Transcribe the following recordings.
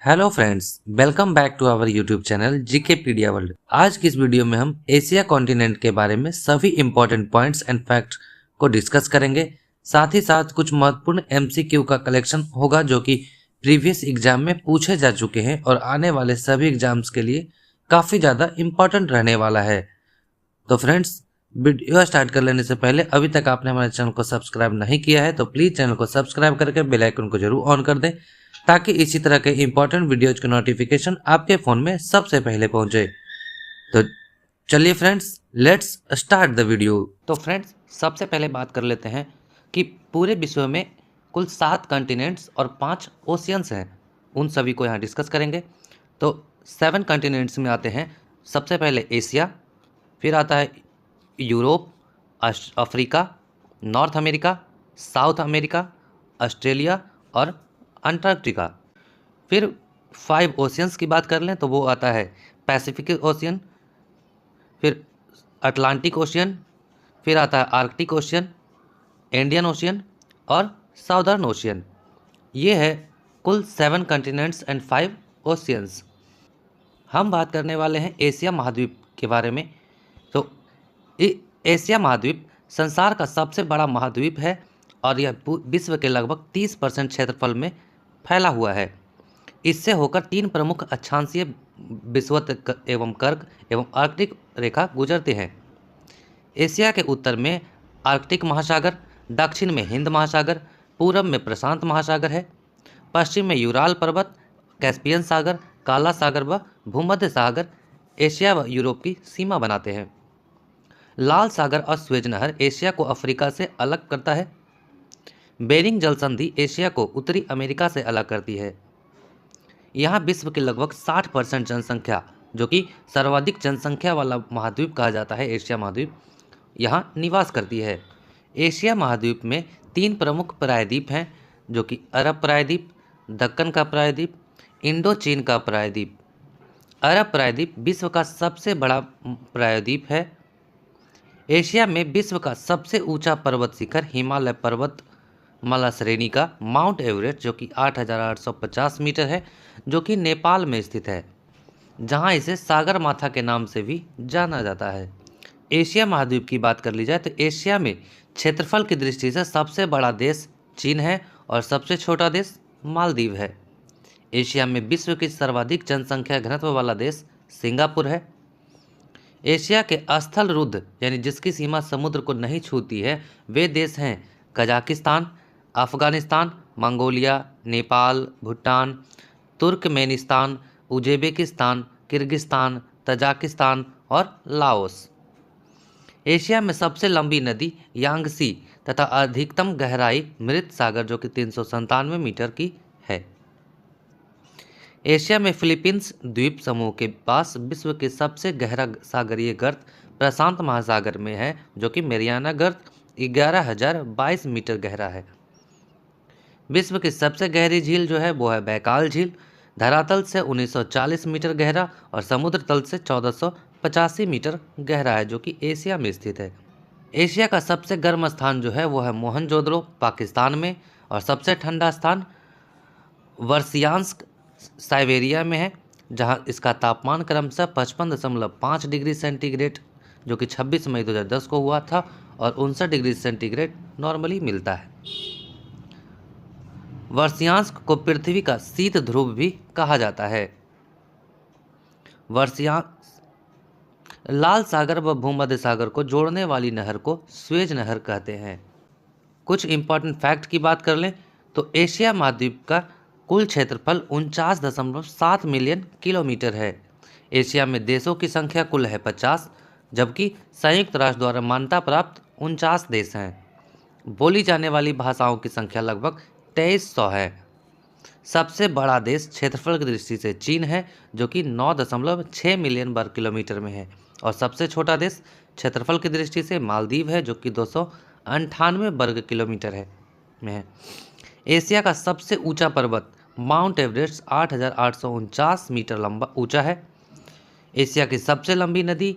Hello friends, welcome back to our YouTube channel GKpedia world. आज की इस video में हम एशिया कॉन्टिनेंट के बारे में सभी इंपॉर्टेंट पॉइंट्स एंड फैक्ट्स को डिस्कस करेंगे। साथ ही साथ कुछ महत्वपूर्ण एमसीक्यू का कलेक्शन होगा जो कि प्रीवियस एग्जाम में पूछे जा चुके हैं और आने वाले सभी एग्जाम्स के लिए काफ़ी ज़्यादा इम्पॉर्टेंट रहने वाला है। तो फ्रेंड्स, वीडियो स्टार्ट कर लेने से पहले अभी तक आपने हमारे चैनल को सब्सक्राइब नहीं किया है तो प्लीज़ चैनल को सब्सक्राइब करके बेल आइकन को जरूर ऑन कर दें ताकि इसी तरह के इंपॉर्टेंट वीडियोज के नोटिफिकेशन आपके फ़ोन में सबसे पहले पहुंचे। तो चलिए friends, let's start the video. तो फ्रेंड्स, सबसे पहले बात कर लेते हैं कि पूरे विश्व में कुल 7 कॉन्टिनेंट्स और 5 ओशियंस हैं। उन सभी को यहाँ डिस्कस करेंगे। तो 7 कॉन्टिनेंट्स में आते हैं सबसे पहले एशिया, फिर आता है Europe, Africa, north America, south America, Australia और अंटार्कटिका। फिर 5 ओशियंस की बात कर लें तो वो आता है पैसिफिक ओशियन, फिर अटलांटिक ओशियन, फिर आता है आर्कटिक ओशियन, इंडियन ओशियन और साउदर्न ओशियन। ये है कुल 7 कॉन्टिनेंट्स एंड 5 ओशियंस। हम बात करने वाले हैं एशिया महाद्वीप के बारे में। तो एशिया महाद्वीप संसार का सबसे बड़ा महाद्वीप है और यह विश्व के लगभग 30% क्षेत्रफल में फैला हुआ है। इससे होकर 3 प्रमुख अक्षांशीय विषुवत एवं कर्क एवं आर्कटिक रेखा गुजरते हैं। एशिया के उत्तर में आर्कटिक महासागर, दक्षिण में हिंद महासागर, पूरब में प्रशांत महासागर है, पश्चिम में यूराल पर्वत, कैस्पियन सागर, काला सागर व भूमध्य सागर एशिया व यूरोप की सीमा बनाते हैं। लाल सागर और स्वेज नहर एशिया को अफ्रीका से अलग करता है। बेरिंग जल संधि एशिया को उत्तरी अमेरिका से अलग करती है। यहाँ विश्व की लगभग 60% जनसंख्या, जो कि सर्वाधिक जनसंख्या वाला महाद्वीप कहा जाता है एशिया महाद्वीप, यहाँ निवास करती है। एशिया महाद्वीप में 3 प्रमुख प्रायद्वीप हैं जो कि अरब प्रायद्वीप, दक्कन का प्रायद्वीप, इंडो चीन का प्रायद्वीप। अरब प्रायद्वीप विश्व का सबसे बड़ा प्रायद्वीप है। एशिया में विश्व का सबसे ऊंचा पर्वत शिखर हिमालय पर्वतमाला श्रेणी का माउंट एवरेस्ट, जो कि 8,850 मीटर है, जो कि नेपाल में स्थित है, जहां इसे सागर माथा के नाम से भी जाना जाता है। एशिया महाद्वीप की बात कर ली जाए तो एशिया में क्षेत्रफल की दृष्टि से सबसे बड़ा देश चीन है और सबसे छोटा देश मालदीव है। एशिया में विश्व की सर्वाधिक जनसंख्या घनत्व वाला देश सिंगापुर है। एशिया के स्थल रुद्ध यानी जिसकी सीमा समुद्र को नहीं छूती है वे देश हैं Kazakhstan, Afghanistan, Mongolia, Nepal, Bhutan, Turkmenistan, Uzbekistan, Kyrgyzstan, Tajikistan और लाओस। एशिया में सबसे लंबी नदी यांगसी तथा अधिकतम गहराई मृत सागर, जो कि 397 मीटर की है। एशिया में फिलीपींस द्वीप समूह के पास विश्व के सबसे गहरा सागरीय गर्त प्रशांत महासागर में है, जो कि मेरियाना गर्त 11,022 मीटर गहरा है। विश्व की सबसे गहरी झील जो है वो है बैकाल झील, धरातल से 1940 मीटर गहरा और समुद्र तल से 1485 मीटर गहरा है, जो कि एशिया में स्थित है। एशिया का सबसे गर्म स्थान जो है वो है मोहनजोदड़ो पाकिस्तान में, और सबसे ठंडा स्थान वर्सियांस्क साइबेरिया में है, जहां इसका तापमान क्रमशः 55.5 डिग्री सेंटीग्रेड, जो कि 26 मई 2010 को हुआ था, और 59 डिग्री सेंटीग्रेड नॉर्मली मिलता है। वर्सियांस्क को पृथ्वी का शीत ध्रुव भी कहा जाता है। वर्सियांस लाल सागर व भूमध्य सागर को जोड़ने वाली नहर को स्वेज नहर कहते हैं। कुछ इंपॉर्टेंट फैक्ट की बात कर लें तो एशिया महाद्वीप का कुल क्षेत्रफल 49.7 मिलियन किलोमीटर है। एशिया में देशों की संख्या कुल है 50, जबकि संयुक्त राष्ट्र द्वारा मान्यता प्राप्त 49 देश हैं। बोली जाने वाली भाषाओं की संख्या लगभग 2300 है। सबसे बड़ा देश क्षेत्रफल की दृष्टि से चीन है, जो कि 9.6 मिलियन वर्ग किलोमीटर में है, और सबसे छोटा देश क्षेत्रफल की दृष्टि से मालदीव है, जो कि 298 वर्ग किलोमीटर में है। एशिया का सबसे ऊंचा पर्वत माउंट एवरेस्ट 8,849 मीटर लंबा ऊंचा है। एशिया की सबसे लंबी नदी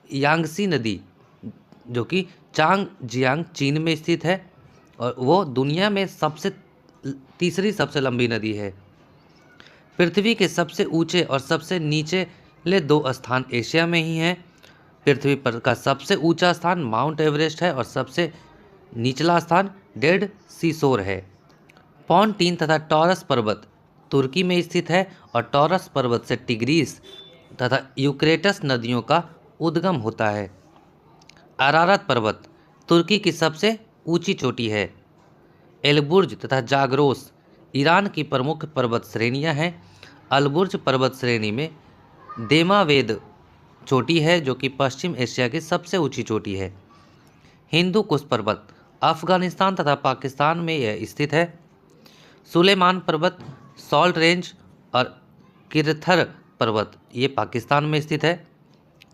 यांगसी नदी, जो कि चांगजियांग चीन में स्थित है, और वो दुनिया में तीसरी सबसे लंबी नदी है। पृथ्वी के सबसे ऊंचे और सबसे नीचेले 2 स्थान एशिया में ही हैं। पृथ्वी पर का सबसे ऊंचा स्थान माउंट एवरेस्ट है और सबसे निचला स्थान डेड सी शोर है। पॉन्टीन तथा टॉरस पर्वत तुर्की में स्थित है और टॉरस पर्वत से टिग्रीस तथा यूक्रेटस नदियों का उद्गम होता है। अरारत पर्वत तुर्की की सबसे ऊंची चोटी है। एलबुर्ज तथा जागरोस ईरान की प्रमुख पर्वत श्रेणियां हैं। अलबुर्ज पर्वत श्रेणी में देमावेद चोटी है जो कि पश्चिम एशिया की सबसे ऊंची चोटी है। हिंदू कुश पर्वत अफगानिस्तान तथा पाकिस्तान में यह स्थित है। सुलेमान पर्वत सॉल्ट रेंज और किरथर पर्वत ये पाकिस्तान में स्थित है।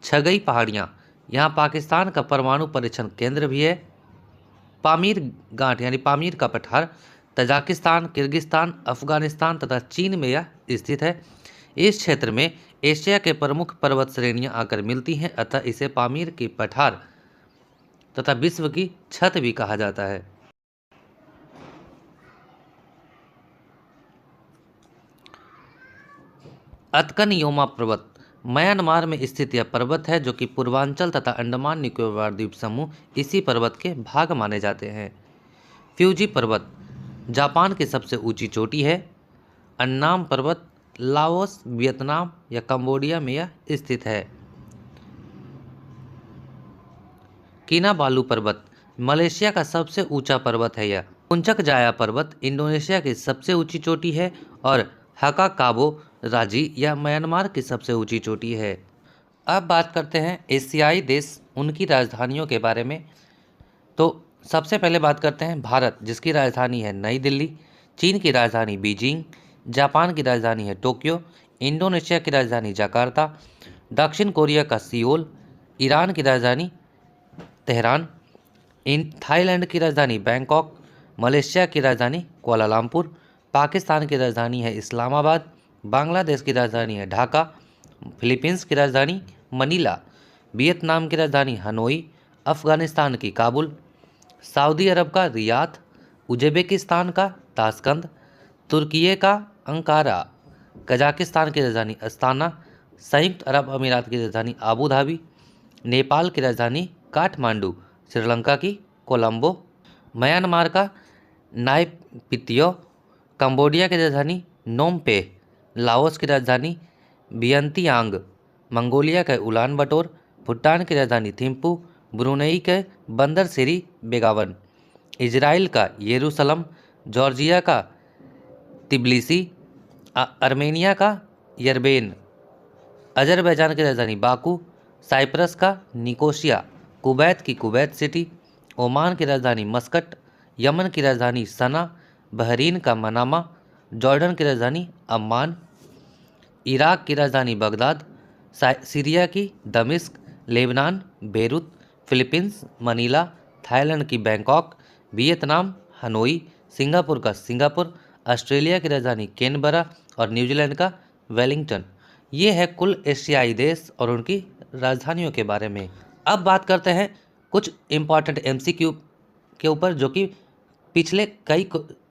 छगई पहाड़ियाँ यहाँ पाकिस्तान का परमाणु परीक्षण केंद्र भी है। पामीर गांठ यानी पामीर का पठार तजाकिस्तान, किर्गिस्तान, अफगानिस्तान तथा चीन में यह स्थित है। इस क्षेत्र में एशिया के प्रमुख पर्वत श्रेणियां आकर मिलती हैं, अतः इसे पामीर की पठार तथा विश्व की छत भी कहा जाता है। अतकन योमा पर्वत म्यांमार में स्थित यह पर्वत है जो कि पूर्वांचल तथा अंडमान निकोबार द्वीप समूह इसी पर्वत के भाग माने जाते हैं। फ्यूजी पर्वत जापान की सबसे ऊंची चोटी है। अन्नाम पर्वत लाओस, वियतनाम या कंबोडिया में यह स्थित है। किनाबालू पर्वत मलेशिया का सबसे ऊंचा पर्वत है। यह पुंचक जाया पर्वत इंडोनेशिया की सबसे ऊंची चोटी है और हका काबो राजी या म्यांमार की सबसे ऊंची चोटी है। अब बात करते हैं एशियाई देश उनकी राजधानियों के बारे में। तो सबसे पहले बात करते हैं भारत, जिसकी राजधानी है नई दिल्ली। चीन की राजधानी बीजिंग। जापान की राजधानी है टोक्यो। इंडोनेशिया की राजधानी जकार्ता। दक्षिण कोरिया का सियोल। ईरान की राजधानी तेहरान। थाईलैंड की राजधानी बैंकॉक। मलेशिया की राजधानी कुआलालंपुर। पाकिस्तान की राजधानी है इस्लामाबाद। बांग्लादेश की राजधानी है ढाका। फिलीपींस की राजधानी मनीला। वियतनाम की राजधानी हनोई। अफगानिस्तान की काबुल। सऊदी अरब का रियाद। उज्बेकिस्तान का ताशकंद। तुर्की का अंकारा। कजाकिस्तान की राजधानी अस्ताना। संयुक्त अरब अमीरात की राजधानी आबू धाबी। नेपाल की राजधानी काठमांडू। श्रीलंका की कोलंबो। म्यांमार का नायपितियो। कंबोडिया की राजधानी नोम पे। लाओस की राजधानी वियंतियांग। मंगोलिया के उलान बटोर। भूटान की राजधानी थिम्पू। ब्रुनेई के बंदर सिरी बेगावन। इजराइल का यरूशलम। जॉर्जिया का तिब्लिसी। आर्मेनिया का यरबेन। अजरबैजान की राजधानी बाकू। साइप्रस का निकोसिया। कुवैत की कुवैत सिटी। ओमान की राजधानी मस्कट। यमन की राजधानी सना। बहरीन का मनामा। जॉर्डन की राजधानी अम्मान। इराक की राजधानी बगदाद। सीरिया की दमिश्क। Lebanon Beirut. Philippines Manila. Thailand की बैंकॉक। Vietnam Hanoi. सिंगापुर का सिंगापुर। ऑस्ट्रेलिया की राजधानी कैनबरा और न्यूजीलैंड का वेलिंगटन। ये है कुल एशियाई देश और उनकी राजधानियों के बारे में। अब बात करते हैं कुछ इम्पॉर्टेंट एमसीक्यू के ऊपर, जो कि पिछले कई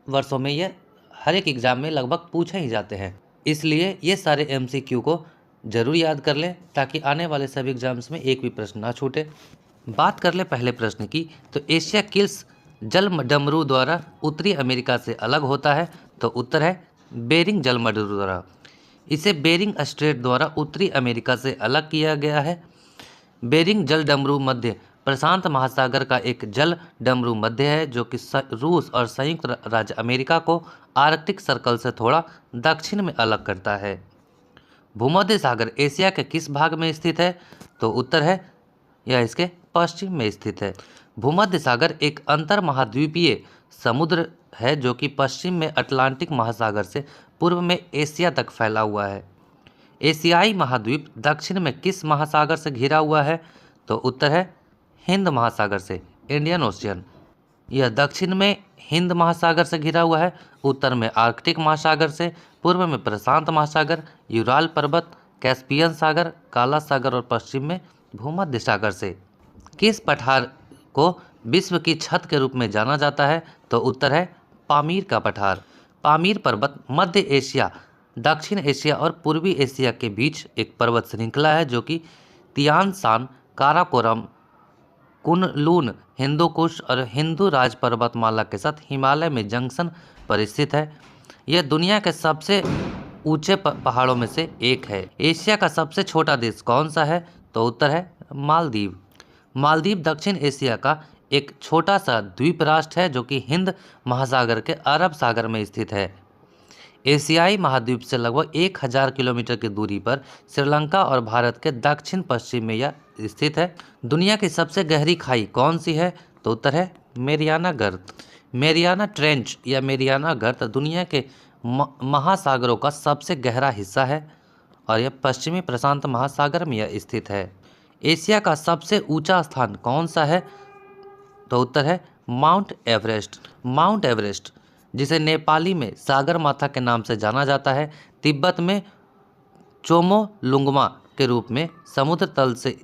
वर्षों में ये हर एक एग्जाम में लगभग पूछे ही जाते हैं। इसलिए ये सारे एमसीक्यू को जरूर याद कर लें ताकि आने वाले सभी एग्जाम्स में एक भी प्रश्न ना छूटे। बात कर ले पहले प्रश्न की, तो एशिया किल्स जलमडमरू द्वारा उत्तरी अमेरिका से अलग होता है। तो उत्तर है बेरिंग जलमडमरू द्वारा। इसे बेरिंग स्ट्रेट द्वारा उत्तरी अमेरिका से अलग किया गया है। बेरिंग जल डमरू मध्य प्रशांत महासागर का एक जल डमरू मध्य है जो कि रूस और संयुक्त राज्य अमेरिका को आर्कटिक सर्कल से थोड़ा दक्षिण में अलग करता है। भूमध्य सागर एशिया के किस भाग में स्थित है? तो उत्तर है यह इसके पश्चिम में स्थित है। भूमध्य सागर एक अंतर महाद्वीपीय समुद्र है जो कि पश्चिम में अटलांटिक महासागर से पूर्व में एशिया तक फैला हुआ है। एशियाई महाद्वीप दक्षिण में किस महासागर से घिरा हुआ है? तो उत्तर है हिंद महासागर से, इंडियन ओशियन। यह दक्षिण में हिंद महासागर से घिरा हुआ है, उत्तर में आर्कटिक महासागर से, पूर्व में प्रशांत महासागर, यूराल पर्वत, कैस्पियन सागर, काला सागर और पश्चिम में भूमध्य सागर से। किस पठार को विश्व की छत के रूप में जाना जाता है? तो उत्तर है पामीर का पठार। पामीर पर्वत मध्य एशिया दक्षिण एशिया और पूर्वी एशिया के बीच एक पर्वत श्रृंखला है जो कि Tian Shan, Karakoram, Kunlun, Hindu Kush और हिंदू राज पर्वतमाला के साथ हिमालय में जंक्शन पर स्थित है। यह दुनिया के सबसे ऊंचे पहाड़ों में से एक है। एशिया का सबसे छोटा देश कौन सा है? तो उत्तर है मालदीव। मालदीव दक्षिण एशिया का एक छोटा सा द्वीप राष्ट्र है जो कि हिंद महासागर के अरब सागर में स्थित है। एशियाई महाद्वीप से लगभग 1000 किलोमीटर की दूरी पर श्रीलंका और भारत के दक्षिण पश्चिम में यह स्थित है। दुनिया की सबसे गहरी खाई कौन सी है? तो उत्तर है मेरियाना गर्त। मेरियाना ट्रेंच या मेरियाना गर्त दुनिया के महासागरों का सबसे गहरा हिस्सा है और यह पश्चिमी प्रशांत महासागर में यह स्थित है। एशिया का सबसे ऊंचा स्थान कौन सा है? तो उत्तर है माउंट एवरेस्ट। माउंट एवरेस्ट, जिसे नेपाली में सागर माथा के नाम से जाना जाता है, तिब्बत में चोमोलुंगमा के रूप में समुद्र तल से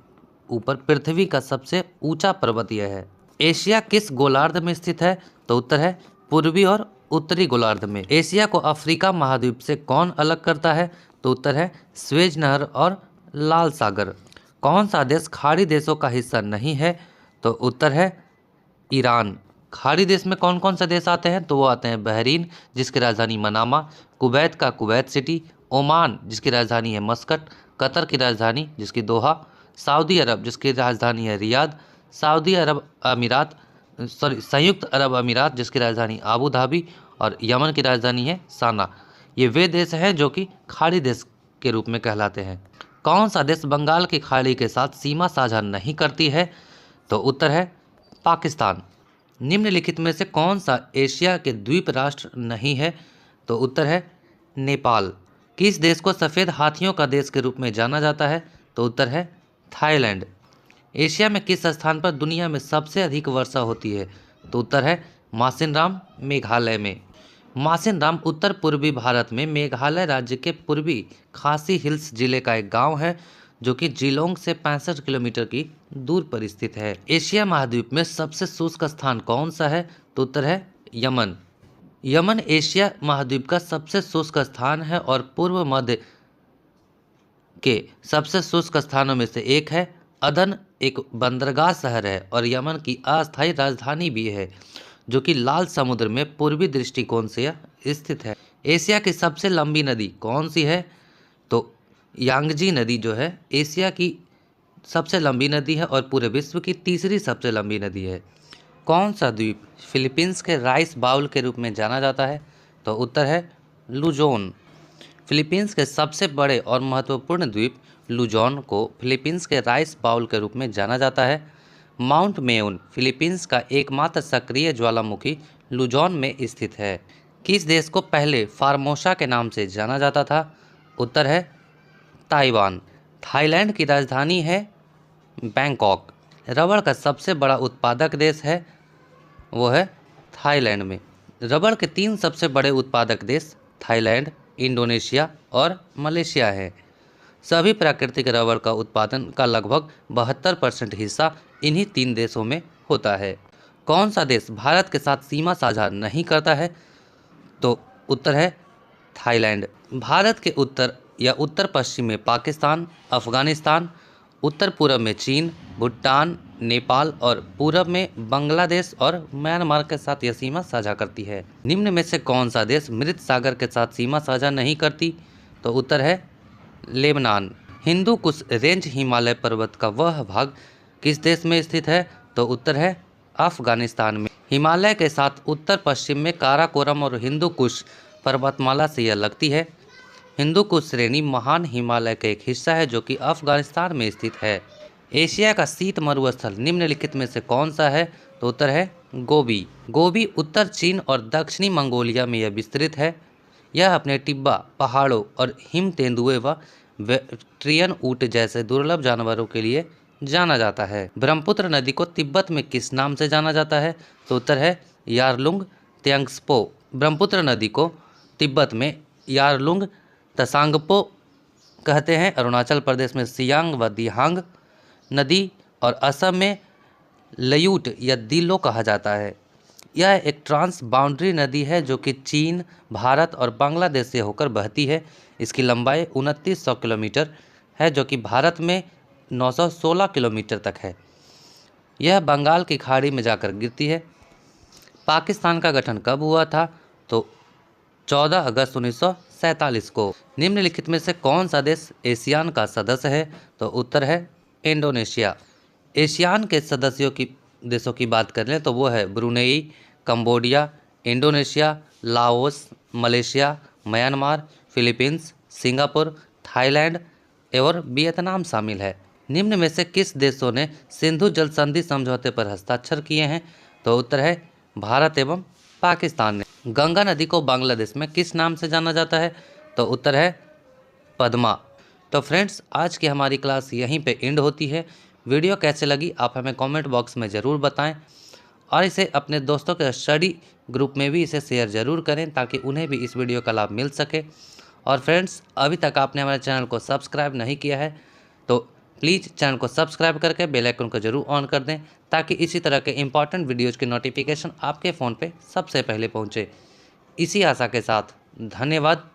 ऊपर पृथ्वी का सबसे ऊंचा पर्वत यह है। एशिया किस गोलार्ध में स्थित है? तो उत्तर है पूर्वी और उत्तरी गोलार्ध में। एशिया को अफ्रीका महाद्वीप से कौन अलग करता है? तो उत्तर है स्वेज नहर और लाल सागर। कौन सा देश खाड़ी देशों का हिस्सा नहीं है? तो उत्तर है ईरान। खाड़ी देश में कौन कौन से देश आते हैं? तो वो आते हैं बहरीन, जिसकी राजधानी मनामा, कुवैत का कुवैत सिटी, ओमान जिसकी राजधानी है मस्कट, कतर की राजधानी जिसकी दोहा, सऊदी अरब जिसकी राजधानी है रियाद, संयुक्त अरब अमीरात जिसकी राजधानी आबू धाबी और यमन की राजधानी है साना। ये वे देश हैं जो कि खाड़ी देश के रूप में कहलाते हैं। कौन सा देश बंगाल की खाड़ी के साथ सीमा साझा नहीं करती है? तो उत्तर है पाकिस्तान। निम्नलिखित में से कौन सा एशिया के द्वीप राष्ट्र नहीं है? तो उत्तर है नेपाल। किस देश को सफ़ेद हाथियों का देश के रूप में जाना जाता है? तो उत्तर है थाईलैंड। एशिया में किस स्थान पर दुनिया में सबसे अधिक वर्षा होती है? तो उत्तर है मासिनराम, मेघालय में। मासिनराम उत्तर पूर्वी भारत में मेघालय राज्य के पूर्वी खासी हिल्स जिले का एक गांव है जो कि जिलोंग से 65 किलोमीटर की दूर पर स्थित है। एशिया महाद्वीप में सबसे शुष्क स्थान कौन सा है? तो उत्तर है यमन। यमन एशिया महाद्वीप का सबसे शुष्क स्थान है और पूर्व मध्य के सबसे शुष्क स्थानों में से एक है। अदन एक बंदरगाह शहर है और यमन की अस्थायी राजधानी भी है जो कि लाल समुद्र में पूर्वी दृष्टिकोण से स्थित है। एशिया की सबसे लंबी नदी कौन सी है? तो यांगजी नदी जो है एशिया की सबसे लंबी नदी है और पूरे विश्व की तीसरी सबसे लंबी नदी है। कौन सा द्वीप फिलीपींस के राइस बाउल के रूप में जाना जाता है? तो उत्तर है लुजोन। फिलीपींस के सबसे बड़े और महत्वपूर्ण द्वीप लुजोन को फिलीपींस के राइस बाउल के रूप में जाना जाता है। माउंट मेउन फिलीपींस का एकमात्र सक्रिय ज्वालामुखी लुजोन में स्थित है। किस देश को पहले फार्मोसा के नाम से जाना जाता था? उत्तर है ताइवान। थाईलैंड की राजधानी है बैंकॉक। रबड़ का सबसे बड़ा उत्पादक देश है वो है थाईलैंड में। रबड़ के 3 सबसे बड़े उत्पादक देश थाईलैंड, इंडोनेशिया और मलेशिया है। सभी प्राकृतिक रबड़ का उत्पादन का लगभग 72% हिस्सा इन्हीं 3 देशों में होता है। कौन सा देश भारत के साथ सीमा साझा नहीं करता है? तो उत्तर है थाईलैंड। भारत के उत्तर या उत्तर पश्चिम में पाकिस्तान, अफगानिस्तान, उत्तर पूर्व में चीन, भूटान, नेपाल और पूर्व में बांग्लादेश और म्यांमार के साथ यह सीमा साझा करती है। निम्न में से कौन सा देश मृत सागर के साथ सीमा साझा नहीं करती? तो उत्तर है लेबनान। हिंदू कुश रेंज हिमालय पर्वत का वह भाग किस देश में स्थित है? तो उत्तर है अफगानिस्तान में। हिमालय के साथ उत्तर पश्चिम में काराकोरम और हिंदू कुश पर्वतमाला से यह लगती है। हिंदू कुश श्रेणी महान हिमालय का एक हिस्सा है जो कि अफगानिस्तान में स्थित है। एशिया का शीत मरुस्थल निम्नलिखित में से कौन सा है? तो उत्तर है गोबी। गोबी उत्तर चीन और दक्षिणी मंगोलिया में यह विस्तृत है। यह अपने टिब्बा पहाड़ों और हिम तेंदुए व ट्रियन ऊँट जैसे दुर्लभ जानवरों के लिए जाना जाता है। ब्रह्मपुत्र नदी को तिब्बत में किस नाम से जाना जाता है? तो उत्तर है यारलुंग त्संगपो। ब्रह्मपुत्र नदी को तिब्बत में यारलुंग त्संगपो कहते हैं। अरुणाचल प्रदेश में सियांग व दिहांग नदी और असम में लयूट या दिलो कहा जाता है। यह एक ट्रांस बाउंड्री नदी है जो कि चीन, भारत और बांग्लादेश से होकर बहती है। इसकी लंबाई 2900 किलोमीटर है जो कि भारत में 916 किलोमीटर तक है। यह बंगाल की खाड़ी में जाकर गिरती है। पाकिस्तान का गठन कब हुआ था? तो 14 अगस्त 1947 को। निम्नलिखित में से कौन सा देश एशियान का सदस्य है? तो उत्तर है इंडोनेशिया। एशियान के सदस्यों की देशों की बात कर लें तो वो है Brunei, Cambodia, Indonesia, Laos, Malaysia, Myanmar, Philippines, Singapore, Thailand और वियतनाम शामिल है। निम्न में से किस देशों ने सिंधु जल संधि समझौते पर हस्ताक्षर किए हैं? तो उत्तर है भारत एवं पाकिस्तान ने। गंगा नदी को बांग्लादेश में किस नाम से जाना जाता है? तो उत्तर है पद्मा। तो फ्रेंड्स, आज की हमारी क्लास यहीं पे एंड होती है। वीडियो कैसे लगी आप हमें कमेंट बॉक्स में ज़रूर बताएं और इसे अपने दोस्तों के स्टडी ग्रुप में भी इसे शेयर ज़रूर करें ताकि उन्हें भी इस वीडियो का लाभ मिल सके। और फ्रेंड्स, अभी तक आपने हमारे चैनल को सब्सक्राइब नहीं किया है तो प्लीज़ चैनल को सब्सक्राइब करके बेल आइकन को जरूर ऑन कर दें ताकि इसी तरह के इंपॉर्टेंट वीडियोज़ की नोटिफिकेशन आपके फ़ोन पे सबसे पहले पहुँचे। इसी आशा के साथ धन्यवाद।